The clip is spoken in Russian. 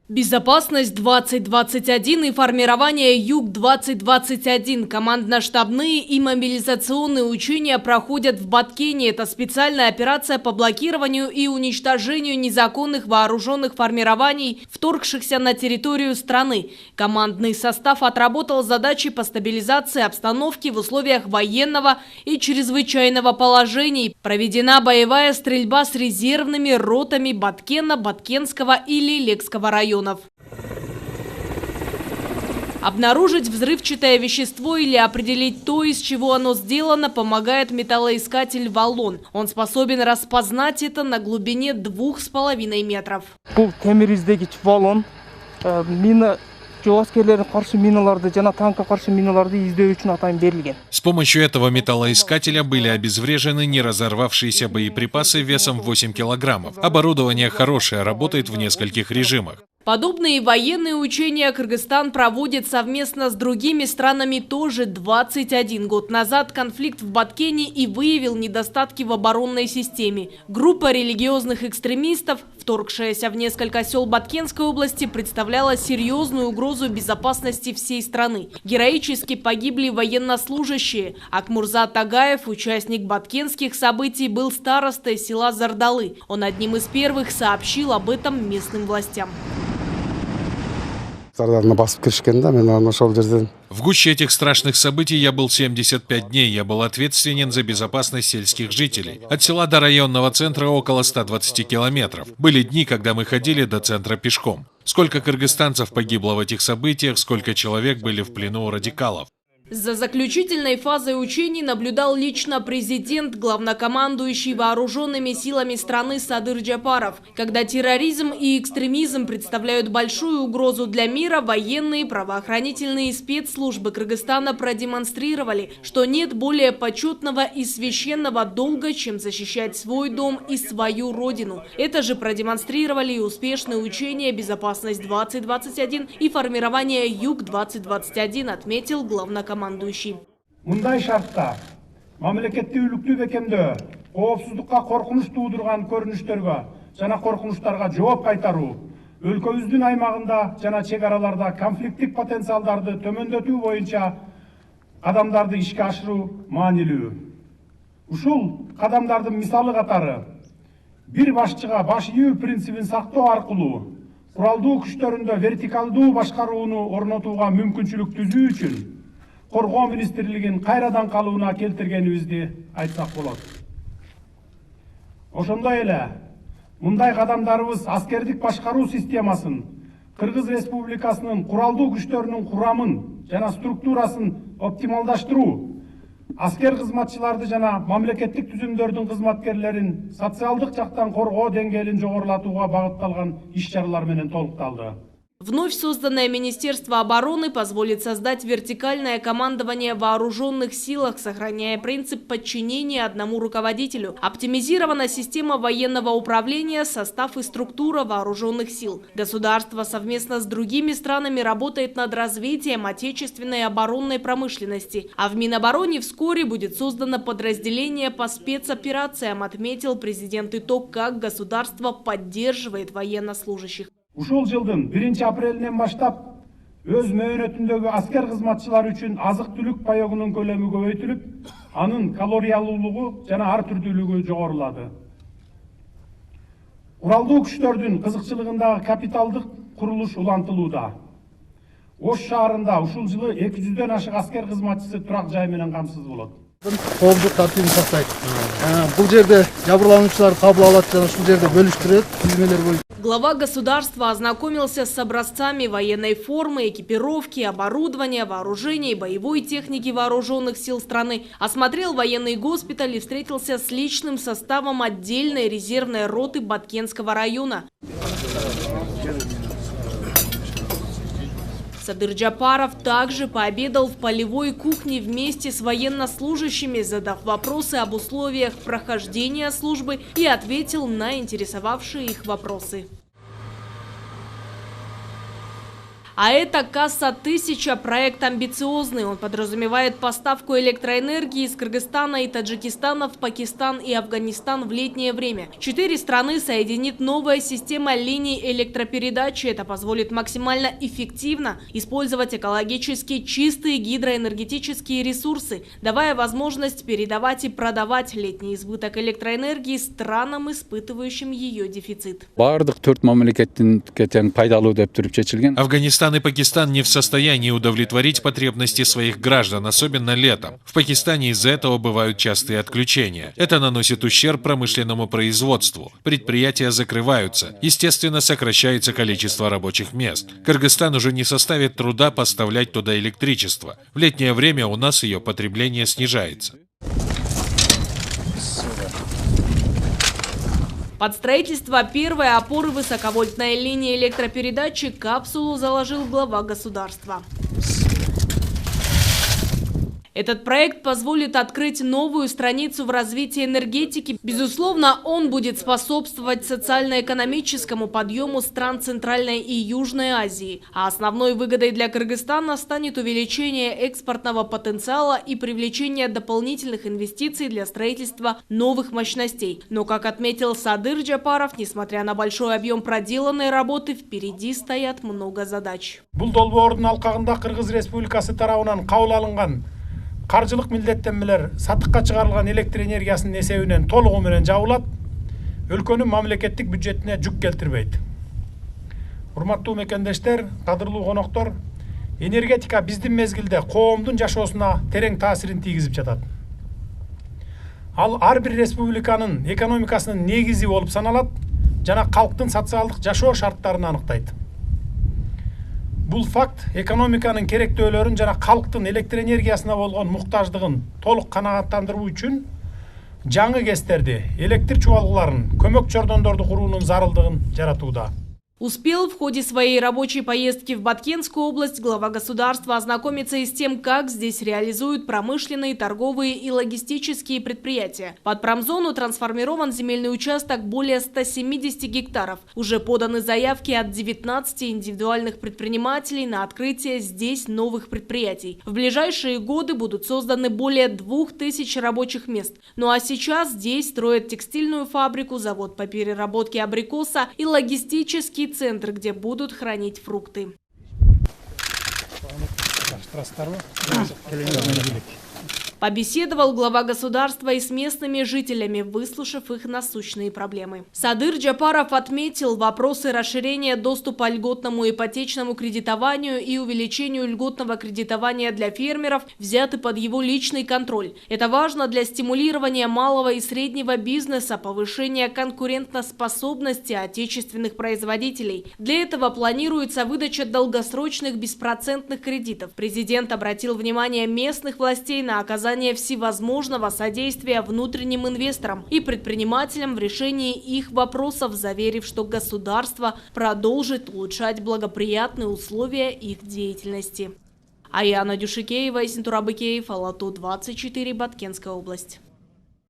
Безопасность 2021 и формирование Юг-2021. Командно-штабные и мобилизационные учения проходят в Баткене. Это специальная операция по блокированию и уничтожению незаконных вооруженных формирований, вторгшихся на территорию страны. Командный состав отработал задачи по стабилизации обстановки в условиях военного и чрезвычайного положений. Проведена боевая стрельба с резервными ротами Баткена, Баткенского и Лилекского районов. Обнаружить взрывчатое вещество или определить то, из чего оно сделано, помогает металлоискатель «Валлон». Он способен распознать это на глубине 2,5 метров. С помощью этого металлоискателя были обезврежены неразорвавшиеся боеприпасы весом 8 килограммов. Оборудование хорошее, работает в нескольких режимах. Подобные военные учения Кыргызстан проводит совместно с другими странами тоже 21 год назад. Конфликт в Баткене и выявил недостатки в оборонной системе. Группа религиозных экстремистов, вторгшаяся в несколько сел Баткенской области, представляла серьезную угрозу безопасности всей страны. Героически погибли военнослужащие. Акмурза Тагаев, участник баткенских событий, был старостой села Зардалы. Он одним из первых сообщил об этом местным властям. В гуще этих страшных событий я был 75 дней. Я был ответственен за безопасность сельских жителей. От села до районного центра около 120 километров. Были дни, когда мы ходили до центра пешком. Сколько кыргызстанцев погибло в этих событиях, сколько человек были в плену у радикалов. За заключительной фазой учений наблюдал лично президент, главнокомандующий вооруженными силами страны Садыр Джапаров. Когда терроризм и экстремизм представляют большую угрозу для мира, военные, правоохранительные спецслужбы Кыргызстана продемонстрировали, что нет более почетного и священного долга, чем защищать свой дом и свою родину. Это же продемонстрировали и успешные учения «Безопасность 2021» и формирование Юг-2021, отметил главнокомандующий. Мындай шартта мамлекеттүүлүктү бекемдөө, коопсуздукка коркунуч туудурган көрүнүштөргө жана коркунучтарга жооп кайтаруу, өлкөбүздүн аймагында жана чек араларда конфликттик потенциалдарды төмөндөтүү боюнча кадамдарды ишке ашыруу маанилүү. Ушул кадамдардын мисалы катары бир башчыга баш ийүү принцибин сактоо аркылуу куралдуу күчтөрүндө вертикалдуу башкарууну орнотууга мүмкүнчүлүк түзүү үчүн Коргоо министрлигин кайрадан калууна келтиргенибизди айтсак болот. Ошондой эле мындай кадамдарыбыз аскердик башкаруу системасын, Кыргыз Республикасынын куралдуу күчтөрүнүн курамын жана структурасын оптималдаштыруу, аскер кызматчыларды жана мамлекеттик түзүмдөрдүн кызматкерлерин социалдык жактан коргоо деңгээлин жогорулатууга багытталган иш-чаралар менен толукталды. Вновь созданное Министерство обороны позволит создать вертикальное командование в вооруженных силах, сохраняя принцип подчинения одному руководителю. Оптимизирована система военного управления, состав и структура вооруженных сил. Государство совместно с другими странами работает над развитием отечественной оборонной промышленности. А в Минобороне вскоре будет создано подразделение по спецоперациям, отметил президент итог, как государство поддерживает военнослужащих. Ушул жылдын 1 апрелинен баштап өз мөөнөтүндөгү аскер кызматчылар үчүн азык-түлүк паёгунун көлөмү көбөйтүлүп, анын калориялуулугу жана ар түрдүүлүгү жогорулады. Куралдуу күчтөрдүн кызыкчылыгындагы капиталдык курулуш улантылууда. Ош шаарында ушул жылы 200дөн ашык аскер кызматчысы турак жай менен камсыз болот. Коомдук тартибин сактайт. Бул жерде жабырлануучулар кабыл алат жана ушул жерде бөлүштүрөт, тизмелер боюнча. Глава государства ознакомился с образцами военной формы, экипировки, оборудования, вооружений, боевой техники вооруженных сил страны, осмотрел военный госпиталь и встретился с личным составом отдельной резервной роты Баткенского района. Садыр Джапаров также пообедал в полевой кухне вместе с военнослужащими, задав вопросы об условиях прохождения службы и ответил на интересовавшие их вопросы. А это Касса-1000, проект амбициозный. Он подразумевает поставку электроэнергии из Кыргызстана и Таджикистана в Пакистан и Афганистан в летнее время. 4 страны соединит новая система линий электропередачи. Это позволит максимально эффективно использовать экологически чистые гидроэнергетические ресурсы, давая возможность передавать и продавать летний избыток электроэнергии странам, испытывающим ее дефицит. Афганистан и Пакистан не в состоянии удовлетворить потребности своих граждан, особенно летом. В Пакистане из-за этого бывают частые отключения. Это наносит ущерб промышленному производству. Предприятия закрываются. Естественно, сокращается количество рабочих мест. Кыргызстан уже не составит труда поставлять туда электричество. В летнее время у нас ее потребление снижается. Под строительство первой опоры высоковольтной линии электропередачи капсулу заложил глава государства. Этот проект позволит открыть новую страницу в развитии энергетики. Безусловно, он будет способствовать социально-экономическому подъему стран Центральной и Южной Азии. А основной выгодой для Кыргызстана станет увеличение экспортного потенциала и привлечение дополнительных инвестиций для строительства новых мощностей. Но, как отметил Садыр Джапаров, несмотря на большой объем проделанной работы, впереди стоят много задач. Бул долбоордун алкагында Кыргыз Республикасы тарабынан кабыл алынган каржылык милдеттенмелер сатыкка чыгарылган электр энергиясынын эсебинен толугу менен жабылат, өлкөнүн мамлекеттик бюджетине жүк келтирбейт. Урматтуу мекендештер, кадырлуу коноктор, энергетика биздин мезгилде коомдун жашоосуна терең таасирин тийгизип жатат. Ал ар бир республиканын экономикасынын негизи болуп саналат жана калктын социалдык жашоо шарттарын аныктайт. Бул факт экономиканын керектөөлөрүн жана калктын электр энергиясына болгон муктаждыгын толук канааттандыруу үчүн жаңы КЭСтерди, электр чубалгыларын, көмөк чордондорду куруунун зарылдыгын жаратууда. Успел в ходе своей рабочей поездки в Баткенскую область глава государства ознакомиться и с тем, как здесь реализуют промышленные, торговые и логистические предприятия. Под промзону трансформирован земельный участок более 170 гектаров. Уже поданы заявки от 19 индивидуальных предпринимателей на открытие здесь новых предприятий. В ближайшие годы будут созданы более 2000 рабочих мест. Ну а сейчас здесь строят текстильную фабрику, завод по переработке абрикоса и логистический центр, где будут хранить фрукты. Побеседовал глава государства и с местными жителями, выслушав их насущные проблемы. Садыр Джапаров отметил вопросы расширения доступа к льготному ипотечному кредитованию и увеличению льготного кредитования для фермеров взяты под его личный контроль. Это важно для стимулирования малого и среднего бизнеса, повышения конкурентоспособности отечественных производителей. Для этого планируется выдача долгосрочных беспроцентных кредитов. Президент обратил внимание местных властей на оказание всевозможного содействия внутренним инвесторам и предпринимателям в решении их вопросов, заверив, что государство продолжит улучшать благоприятные условия их деятельности. Аяна Дюшикеева и Синтурабыкеев, Алату 24, Баткенская область.